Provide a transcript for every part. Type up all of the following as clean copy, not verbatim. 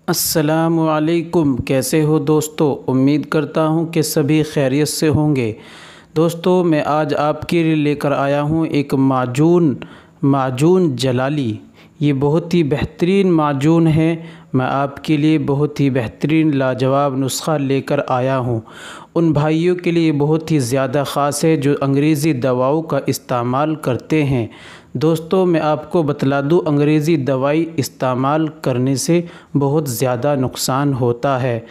अस्सलामु अलैकुम। कैसे हो दोस्तों? उम्मीद करता हूँ कि सभी खैरियत से होंगे। दोस्तों, मैं आज आपके लिए लेकर आया हूँ एक माजून जलाली। ये बहुत ही बेहतरीन माजून है। मैं आपके लिए बहुत ही बेहतरीन लाजवाब नुस्खा लेकर आया हूँ। उन भाइयों के लिए बहुत ही ज़्यादा ख़ास है जो अंग्रेज़ी दवाओं का इस्तेमाल करते हैं। दोस्तों, मैं आपको बतला दूँ, अंग्रेज़ी दवाई इस्तेमाल करने से बहुत ज़्यादा नुकसान होता है।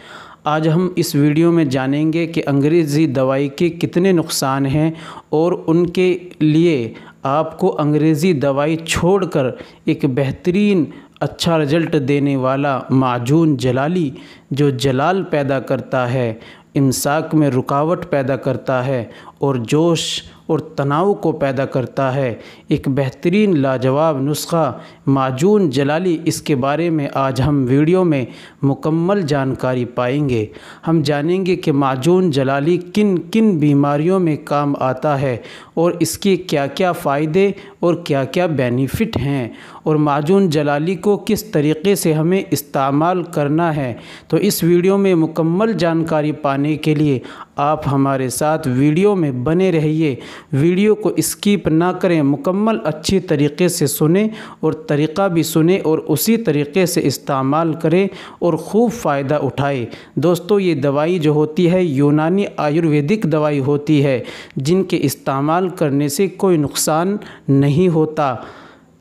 आज हम इस वीडियो में जानेंगे कि अंग्रेज़ी दवाई के कितने नुकसान हैं और उनके लिए आपको अंग्रेज़ी दवाई छोड़कर एक बेहतरीन अच्छा रिज़ल्ट देने वाला माजून जलाली, जो जलाल पैदा करता है, इमसाक में रुकावट पैदा करता है और जोश और तनाव को पैदा करता है, एक बेहतरीन लाजवाब नुस्खा माजून जलाली। इसके बारे में आज हम वीडियो में मुकम्मल जानकारी पाएंगे। हम जानेंगे कि माजून जलाली किन किन बीमारियों में काम आता है और इसके क्या क्या फ़ायदे और क्या क्या बेनिफिट हैं, और माजून जलाली को किस तरीक़े से हमें इस्तेमाल करना है। तो इस वीडियो में मुकम्मल जानकारी पाने के लिए आप हमारे साथ वीडियो में बने रहिए। वीडियो को स्किप ना करें, मुकम्मल अच्छी तरीक़े से सुने और तरीक़ा भी सुने और उसी तरीक़े से इस्तेमाल करें और खूब फ़ायदा उठाए। दोस्तों, ये दवाई जो होती है यूनानी आयुर्वेदिक दवाई होती है, जिनके इस्तेमाल करने से कोई नुकसान नहीं होता।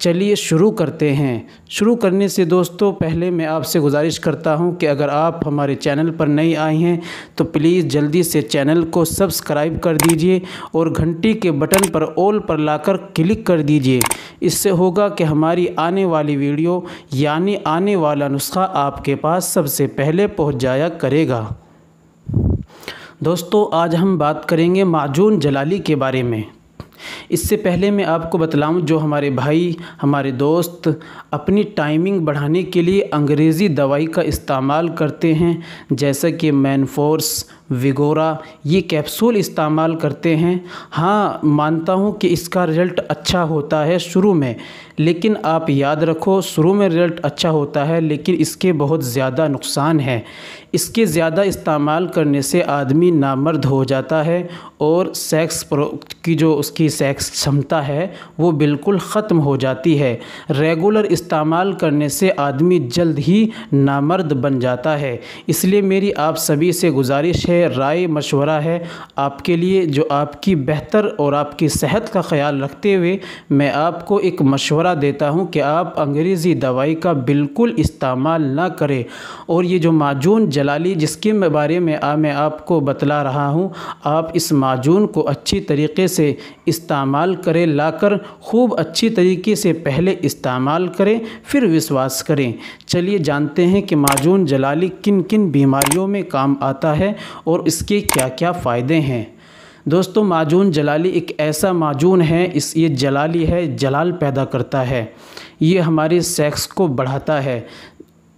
चलिए शुरू करते हैं। शुरू करने से दोस्तों पहले मैं आपसे गुजारिश करता हूं कि अगर आप हमारे चैनल पर नए आए हैं तो प्लीज़ जल्दी से चैनल को सब्सक्राइब कर दीजिए और घंटी के बटन पर ऑल पर लाकर क्लिक कर दीजिए। इससे होगा कि हमारी आने वाली वीडियो यानी आने वाला नुस्खा आपके पास सबसे पहले पहुंच जाया करेगा। दोस्तों, आज हम बात करेंगे माजून जलाली के बारे में। इससे पहले मैं आपको बतलाऊं, जो हमारे भाई हमारे दोस्त अपनी टाइमिंग बढ़ाने के लिए अंग्रेज़ी दवाई का इस्तेमाल करते हैं, जैसा कि मैनफोर्स, विगोरा, ये कैप्सूल इस्तेमाल करते हैं। हाँ, मानता हूँ कि इसका रिज़ल्ट अच्छा होता है शुरू में, लेकिन आप याद रखो, शुरू में रिज़ल्ट अच्छा होता है लेकिन इसके बहुत ज़्यादा नुकसान हैं। इसके ज़्यादा इस्तेमाल करने से आदमी नामर्द हो जाता है और की जो उसकी सेक्स क्षमता है वो बिल्कुल ख़त्म हो जाती है। रेगुलर इस्तेमाल करने से आदमी जल्द ही नामर्द बन जाता है। इसलिए मेरी आप सभी से गुजारिश है, राय मशवरा है आपके लिए, जो आपकी बेहतर और आपकी सेहत का ख़याल रखते हुए मैं आपको एक मशवरा देता हूं कि आप अंग्रेज़ी दवाई का बिल्कुल इस्तेमाल ना करें। और ये जो माजून जलाली जिसके बारे में मैं आपको बतला रहा हूं, आप इस माजून को अच्छी तरीक़े से इस्तेमाल करें, लाकर खूब अच्छी तरीके से पहले इस्तेमाल करें फिर विश्वास करें। चलिए जानते हैं कि माजून जलाली किन किन बीमारियों में काम आता है और इसके क्या क्या फ़ायदे हैं। दोस्तों, माजून जलाली एक ऐसा माजून है, ये जलाली है, जलाल पैदा करता है। ये हमारी सेक्स को बढ़ाता है,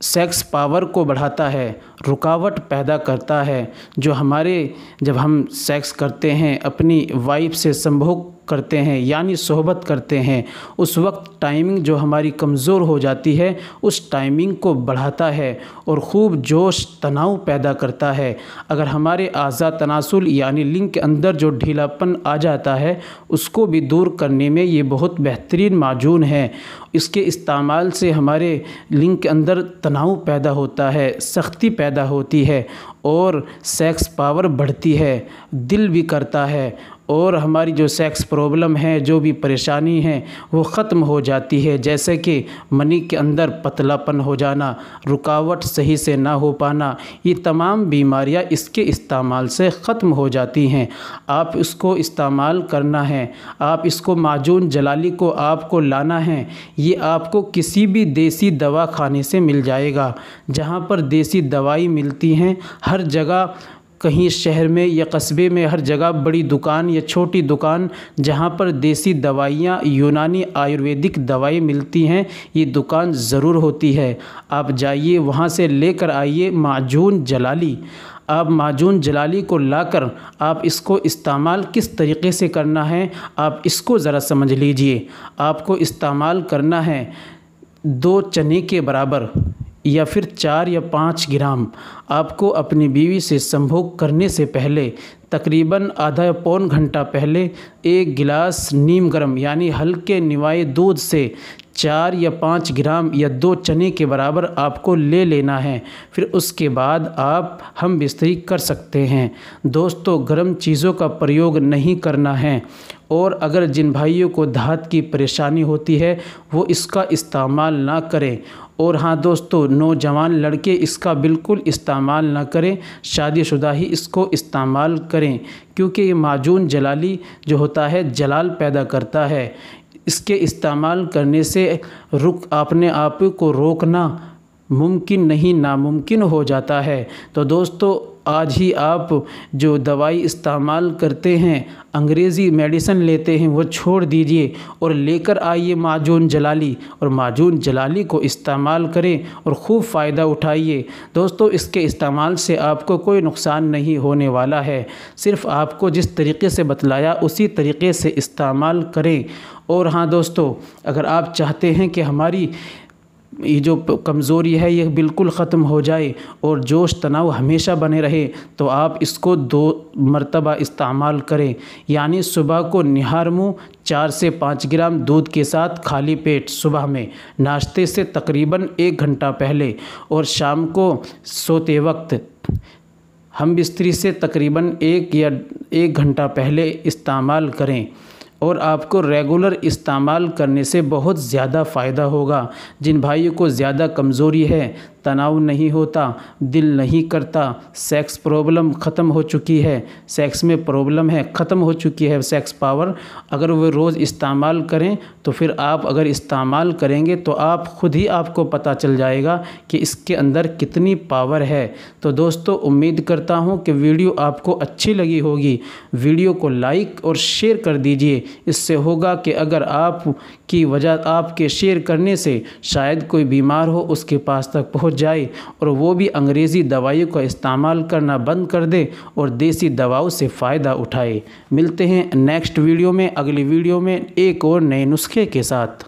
सेक्स पावर को बढ़ाता है, रुकावट पैदा करता है। जब हम सेक्स करते हैं, अपनी वाइफ से संभोग करते हैं यानी सोहबत करते हैं, उस वक्त टाइमिंग जो हमारी कमज़ोर हो जाती है उस टाइमिंग को बढ़ाता है और ख़ूब जोश तनाव पैदा करता है। अगर हमारे आज़ा तनासुल यानी लिंग के अंदर जो ढीलापन आ जाता है उसको भी दूर करने में ये बहुत बेहतरीन माजून है। इसके इस्तेमाल से हमारे लिंग के अंदर तनाव पैदा होता है, सख्ती पैदा होती है और सेक्स पावर बढ़ती है, दिल भी करता है और हमारी जो सेक्स प्रॉब्लम है, जो भी परेशानी है वो ख़त्म हो जाती है, जैसे कि मनी के अंदर पतलापन हो जाना, रुकावट सही से ना हो पाना, ये तमाम बीमारियां इसके इस्तेमाल से ख़त्म हो जाती हैं। आप इसको इस्तेमाल करना है, आप इसको माजून जलाली को आपको लाना है। ये आपको किसी भी देसी दवा खाने से मिल जाएगा, जहाँ पर देसी दवाई मिलती हैं हर जगह, कहीं शहर में या कस्बे में हर जगह बड़ी दुकान या छोटी दुकान जहाँ पर देसी दवाइयाँ यूनानी आयुर्वेदिक दवाई मिलती हैं, ये दुकान ज़रूर होती है। आप जाइए वहाँ से लेकर आइए माजून जलाली। आप माजून जलाली को लाकर आप इसको इस्तेमाल किस तरीक़े से करना है आप इसको ज़रा समझ लीजिए। आपको इस्तेमाल करना है 2 चने के बराबर یا پھر 4 یا 5 گرام آپ کو اپنی بیوی سے سنبھوگ کرنے سے پہلے تقریباً آدھا پون گھنٹہ پہلے 1 گلاس نیم گرم یعنی ہلکے نوائے دودھ سے 4 یا 5 گرام یا 2 چنے کے برابر آپ کو لے لینا ہے۔ پھر اس کے بعد آپ ہم بستری کر سکتے ہیں۔ دوستو، گرم چیزوں کا پریوگ نہیں کرنا ہے، اور اگر جن بھائیوں کو دھات کی پریشانی ہوتی ہے وہ اس کا استعمال نہ کریں۔ اور ہاں دوستو، نوجوان لڑکے اس کا بالکل استعمال نہ کریں، شادی شدہ ہی اس کو استعمال کریں، کیونکہ یہ معجون جلالی جو ہوتا ہے جلال پیدا کرتا ہے۔ اس کے استعمال کرنے سے اپنے آپ کو روکنا ممکن نہیں، ناممکن ہو جاتا ہے۔ تو دوستو، آج ہی آپ جو دوائی استعمال کرتے ہیں، انگریزی میڈیسن لیتے ہیں، وہ چھوڑ دیجئے اور لے کر آئیے معجون جلالی، اور معجون جلالی کو استعمال کریں اور خوب فائدہ اٹھائیے۔ دوستو، اس کے استعمال سے آپ کو کوئی نقصان نہیں ہونے والا ہے، صرف آپ کو جس طریقے سے بتلایا اسی طریقے سے استعمال کریں۔ اور ہاں دوستو، اگر آپ چاہتے ہیں کہ ہماری یہ جو کمزوری ہے یہ بالکل ختم ہو جائے اور جوش تناؤ ہمیشہ بنے رہے، تو آپ اس کو 2 مرتبہ استعمال کریں، یعنی صبح کو نہار منہ 4 سے 5 گرام دودھ کے ساتھ خالی پیٹ صبح میں ناشتے سے تقریباً 1 گھنٹہ پہلے، اور شام کو سوتے وقت ہم بستری سے تقریباً 1 گھنٹہ پہلے استعمال کریں۔ اور آپ کو ریگولر استعمال کرنے سے بہت زیادہ فائدہ ہوگا۔ جن بھائیوں کو زیادہ کمزوری ہے، تناؤ نہیں ہوتا، دل نہیں کرتا، سیکس پرابلم ختم ہو چکی ہے، سیکس میں پرابلم ہے، ختم ہو چکی ہے سیکس پاور، اگر وہ روز استعمال کریں تو پھر آپ اگر استعمال کریں گے تو آپ خود ہی آپ کو پتہ چل جائے گا کہ اس کے اندر کتنی پاور ہے۔ تو دوستو، امید کرتا ہوں کہ ویڈیو آپ کو اچھی لگی ہوگی۔ ویڈیو کو لائک اور شیئر کر دیجئے، اس سے ہوگا کہ اگر آپ کی وجہ آپ کے شیئر کرنے سے شاید کوئی بیمار ہو اس کے پاس تک پہنچ جائے اور وہ بھی انگریزی دوائیوں کا استعمال کرنا بند کر دے اور دیسی دواؤں سے فائدہ اٹھائے۔ ملتے ہیں نیکسٹ ویڈیو میں، اگلی ویڈیو میں ایک اور نئے نسخے کے ساتھ۔